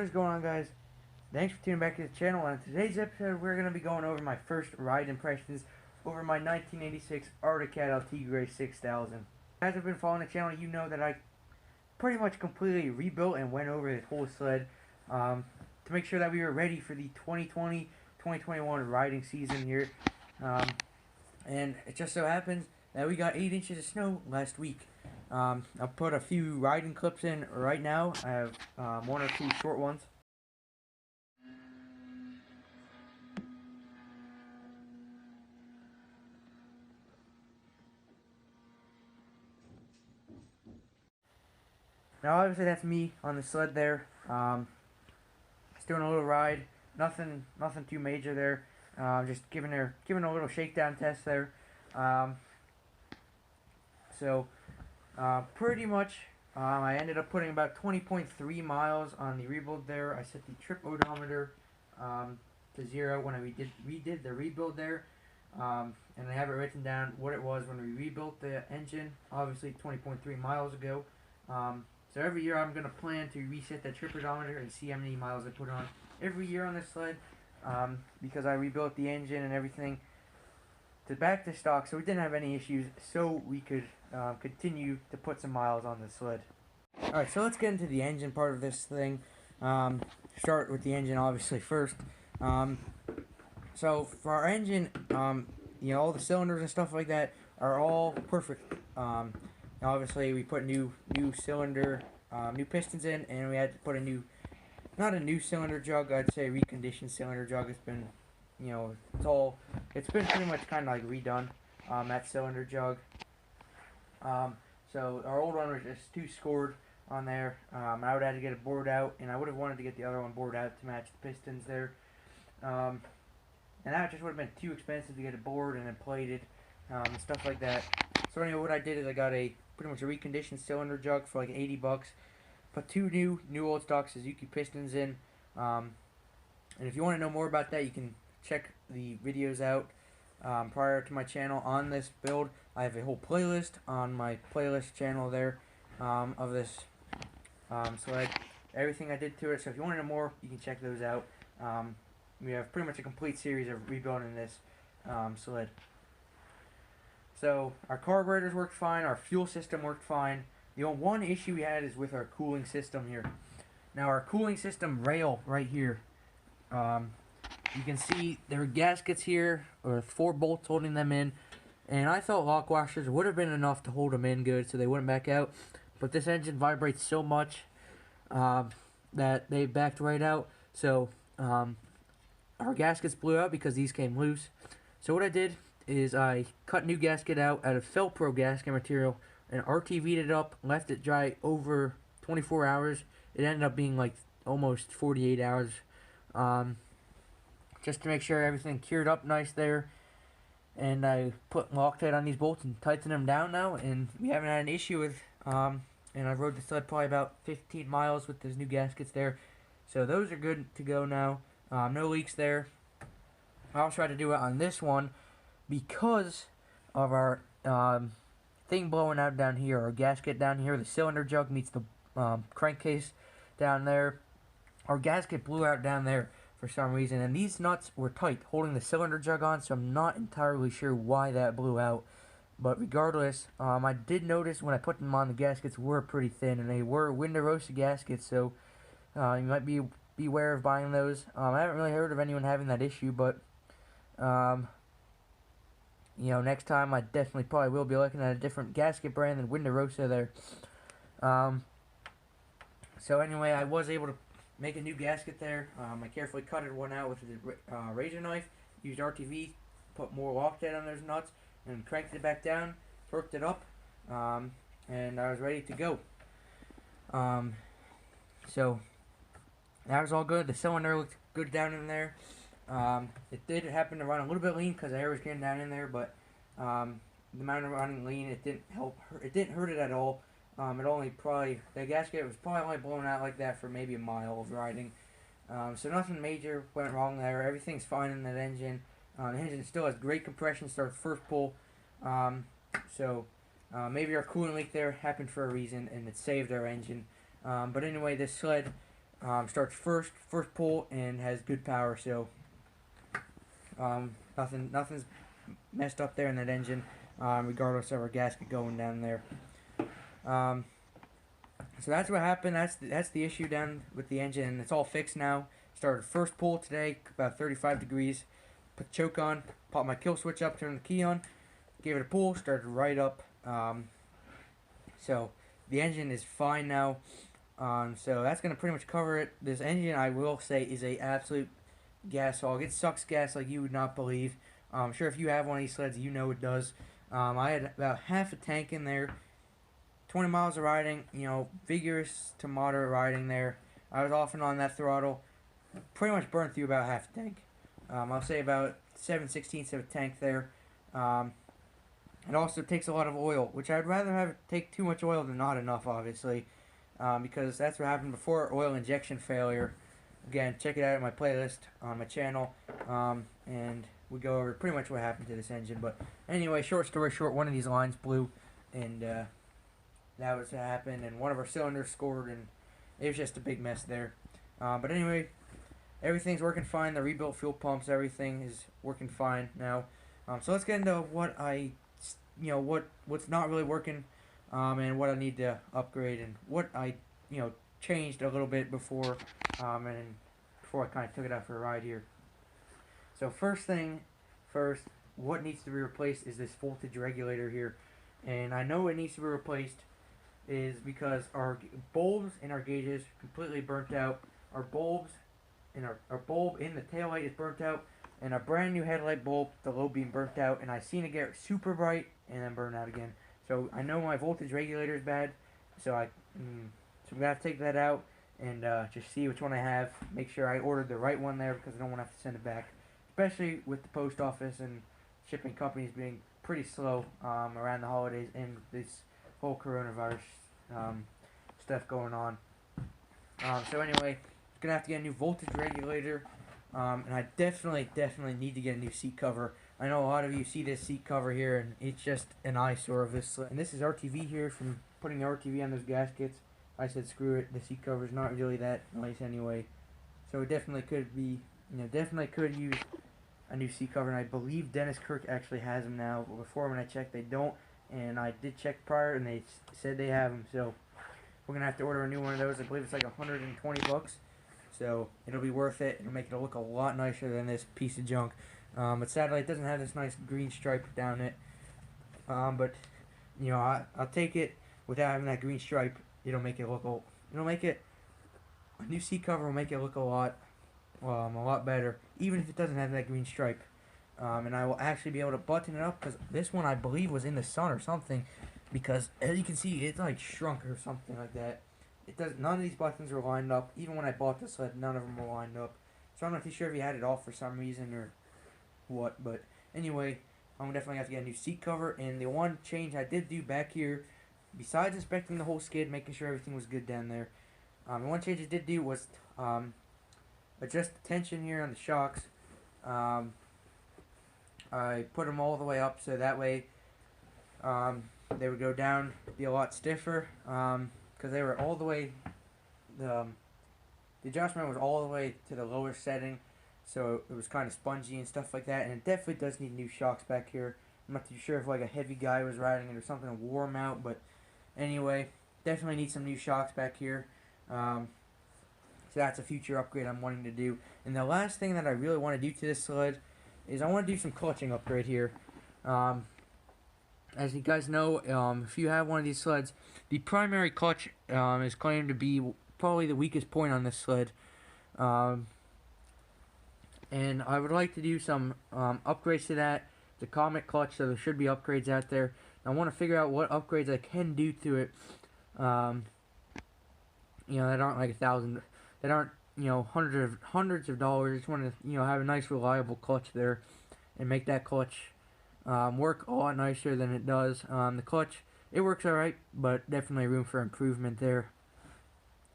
What is going on, guys? Thanks for tuning back to the channel. On today's episode, we're going to be going over my first ride impressions over my 1986 Arctic Cat Eltigre 6000. As I've been following the channel, you know that I pretty much completely rebuilt and went over this whole sled to make sure that we were ready for the 2020-2021 riding season here. And it just so happens that we got 8 inches of snow last week. I'll put a few riding clips in right now. I have one or two short ones. Now obviously that's me on the sled there. Just doing a little ride. Nothing too major there. Just giving a little shakedown test there. Pretty much I ended up putting about 20.3 miles on the rebuild there. I set the trip odometer to 0 when I redid the rebuild there. And I have it written down what it was when we rebuilt the engine, obviously 20.3 miles ago. So every year I'm going to plan to reset that trip odometer and see how many miles I put on every year on this sled, because I rebuilt the engine and everything to back to stock, so we didn't have any issues, so we could continue to put some miles on the sled. Alright, so let's get into the engine part of this thing. Start with the engine obviously first. So for our engine, you know, all the cylinders and stuff like that are all perfect. Obviously we put new cylinder, new pistons in, and we had to put a new, not a new cylinder jug, I'd say reconditioned cylinder jug. It's been, you know, it's been pretty much kind of like redone, that cylinder jug. So our old one was just too scored on there. I would have to get it bored out, and I would have wanted to get the other one bored out to match the pistons there. And that just would have been too expensive to get it bored and then plated, and stuff like that. So anyway, what I did is I got pretty much a reconditioned cylinder jug for like 80 bucks. Put two new old stock Suzuki pistons in. And if you want to know more about that, you can check the videos out prior to my channel on this build. I have a whole playlist on my playlist channel there of this sled, everything I did to it. So if you want to know more, you can check those out. We have pretty much a complete series of rebuilding this sled. So our carburetors worked fine, our fuel system worked fine. The only one issue we had is with our cooling system here. Now our cooling system rail right here, you can see there are gaskets here, or 4 bolts holding them in, and I thought lock washers would have been enough to hold them in good so they wouldn't back out, but this engine vibrates so much that they backed right out. So our gaskets blew out because these came loose. So what I did is I cut new gasket out of Felpro gasket material and RTV'd it up, left it dry over 24 hours. It ended up being like almost 48 hours, just to make sure everything cured up nice there. And I put Loctite on these bolts and tightened them down now, and we haven't had an issue with, and I rode the sled probably about 15 miles with those new gaskets there. So those are good to go now. No leaks there. I also had to do it on this one because of our thing blowing out down here, our gasket down here. The cylinder jug meets the crankcase down there. Our gasket blew out down there for some reason, and these nuts were tight holding the cylinder jug on, so I'm not entirely sure why that blew out. But regardless, I did notice when I put them on, the gaskets were pretty thin, and they were Window-Rosa gaskets, so you might be aware of buying those. I haven't really heard of anyone having that issue, but you know, next time I definitely probably will be looking at a different gasket brand than Window-Rosa there. So anyway, I was able to make a new gasket there. I carefully cut one out with a razor knife, used RTV, put more Loctite on those nuts, and cranked it back down, torqued it up, and I was ready to go. So that was all good. The cylinder looked good down in there. It did happen to run a little bit lean because the air was getting down in there, but the amount of running lean, it didn't hurt it at all. The gasket was probably only blown out like that for maybe a mile of riding. So nothing major went wrong there. Everything's fine in that engine. The engine still has great compression, starts first pull. Maybe our coolant leak there happened for a reason, and it saved our engine. But anyway, this sled starts first pull and has good power. So nothing's messed up there in that engine, regardless of our gasket going down there. So that's what happened. That's the issue down with the engine, and it's all fixed now. Started first pull today, about 35 degrees. Put the choke on, popped my kill switch up, turned the key on, gave it a pull, started right up. So the engine is fine now. So that's gonna pretty much cover it. This engine, I will say, is a absolute gas hog. It sucks gas like you would not believe. I'm sure if you have one of these sleds, you know it does. I had about half a tank in there. 20 miles of riding, vigorous to moderate riding there. I was off and on that throttle. Pretty much burned through about half a tank. I'll say about 7/16 of a tank there. It also takes a lot of oil, which I'd rather have it take too much oil than not enough, obviously. Because that's what happened before oil injection failure. Again, check it out in my playlist on my channel. And we go over pretty much what happened to this engine. But anyway, short story short, one of these lines blew. And that was what happened, and one of our cylinders scored, and it was just a big mess there. But anyway, everything's working fine. The rebuilt fuel pumps, everything is working fine now. So let's get into what what's not really working, and what I need to upgrade, and what I changed a little bit before, and before I kind of took it out for a ride here. So first thing first, what needs to be replaced is this voltage regulator here, and I know it needs to be replaced is because our bulbs in our gauges completely burnt out. Our bulbs and our bulb in the taillight is burnt out, and a brand new headlight bulb, the low beam, burnt out, and I seen it get super bright and then burn out again. So I know my voltage regulator is bad, so I'm gonna have to take that out and just see which one I have. Make sure I ordered the right one there, because I don't want to have to send it back, especially with the post office and shipping companies being pretty slow around the holidays and this whole coronavirus stuff going on. So anyway, gonna have to get a new voltage regulator, and I definitely need to get a new seat cover. I know a lot of you see this seat cover here, and it's just an eyesore of this sled. And this is RTV here from putting the RTV on those gaskets. I said screw it, the seat cover is not really that nice anyway. So it definitely could be, definitely could use a new seat cover, and I believe Dennis Kirk actually has them now. But before, when I checked, they don't, and I did check prior, and they said they have them. So we're gonna have to order a new one of those. I believe it's like 120 bucks. So it'll be worth it. It'll make it look a lot nicer than this piece of junk. But sadly, it doesn't have this nice green stripe down it. But I'll take it without having that green stripe. It'll make it look a new seat cover will make it look a lot better, even if it doesn't have that green stripe. And I will actually be able to button it up, because this one I believe was in the sun or something, because as you can see, it's like shrunk or something like that. It does. None of these buttons were lined up. Even when I bought this sled, none of them were lined up. So I'm not too sure if he had it off for some reason or what. But anyway, I'm definitely have to get a new seat cover. And the one change I did do back here, besides inspecting the whole skid, making sure everything was good down there, the one change I did do was adjust the tension here on the shocks. I put them all the way up, so that way they would go down, be a lot stiffer, because they were all the way, the adjustment was all the way to the lower setting, so it was kind of spongy and stuff like that. And it definitely does need new shocks back here. I'm not too sure if like a heavy guy was riding it or something to wore them out, but anyway, definitely need some new shocks back here. So that's a future upgrade I'm wanting to do. And the last thing that I really want to do to this sled is I want to do some clutching upgrade here. As you guys know, if you have one of these sleds, the primary clutch is claimed to be probably the weakest point on this sled. And I would like to do some upgrades to that. It's a Comet clutch, so there should be upgrades out there. I want to figure out what upgrades I can do to it. That aren't like $1,000, that aren't hundreds of dollars. I just want to have a nice reliable clutch there, and make that clutch work a lot nicer than it does. The clutch, it works alright, but definitely room for improvement there,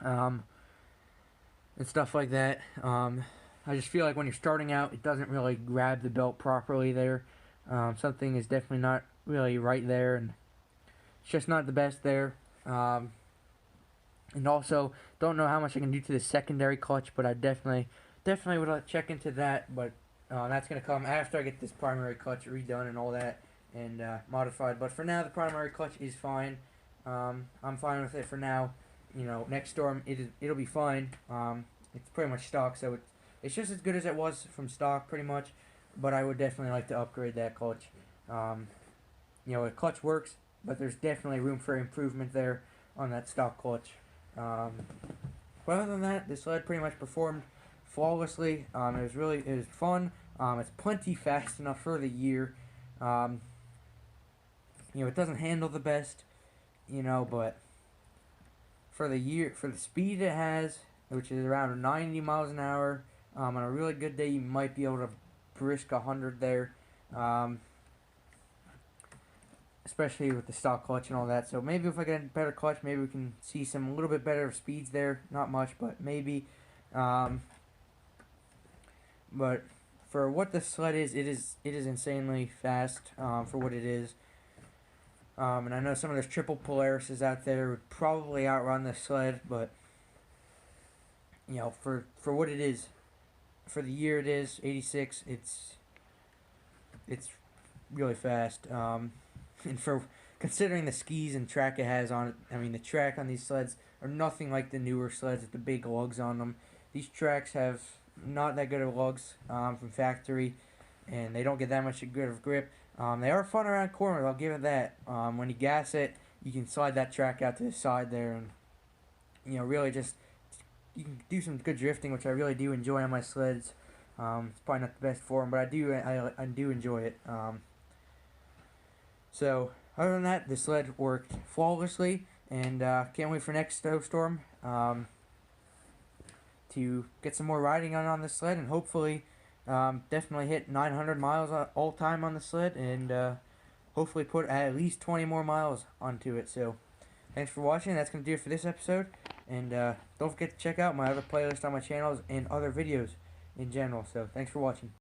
and stuff like that. I just feel like when you're starting out, it doesn't really grab the belt properly there. Something is definitely not really right there, and it's just not the best there. And also, don't know how much I can do to the secondary clutch, but I definitely would check into that. But that's going to come after I get this primary clutch redone and all that and modified. But for now, the primary clutch is fine. I'm fine with it for now. You know, next storm it'll be fine. It's pretty much stock, so it's just as good as it was from stock, pretty much. But I would definitely like to upgrade that clutch. You know, the clutch works, but there's definitely room for improvement there on that stock clutch. But other than that, the sled pretty much performed flawlessly. It was fun. It's plenty fast enough for the year. You know, it doesn't handle the best, you know, but for the speed it has, which is around 90 miles an hour, on a really good day, you might be able to brisk 100 there. Especially with the stock clutch and all that. So maybe if I get a better clutch, maybe we can see a little bit better speeds there. Not much, but maybe. But for what the sled is, it is insanely fast for what it is. And I know some of those triple Polarises out there would probably outrun the sled, but you know, for what it is, for the year it is, 86, it's really fast. And for considering the skis and track it has on it, I mean, the track on these sleds are nothing like the newer sleds with the big lugs on them. These tracks have not that good of lugs from factory, and they don't get that much good of grip. They are fun around corners, I'll give it that. When you gas it, you can slide that track out to the side there, and you know, really just you can do some good drifting, which I really do enjoy on my sleds. It's probably not the best form, but I do enjoy it. So, other than that, the sled worked flawlessly, and can't wait for next snowstorm to get some more riding on this sled, and hopefully definitely hit 900 miles all time on the sled, and hopefully put at least 20 more miles onto it. So, thanks for watching. That's going to do it for this episode, and don't forget to check out my other playlist on my channels and other videos in general. So, thanks for watching.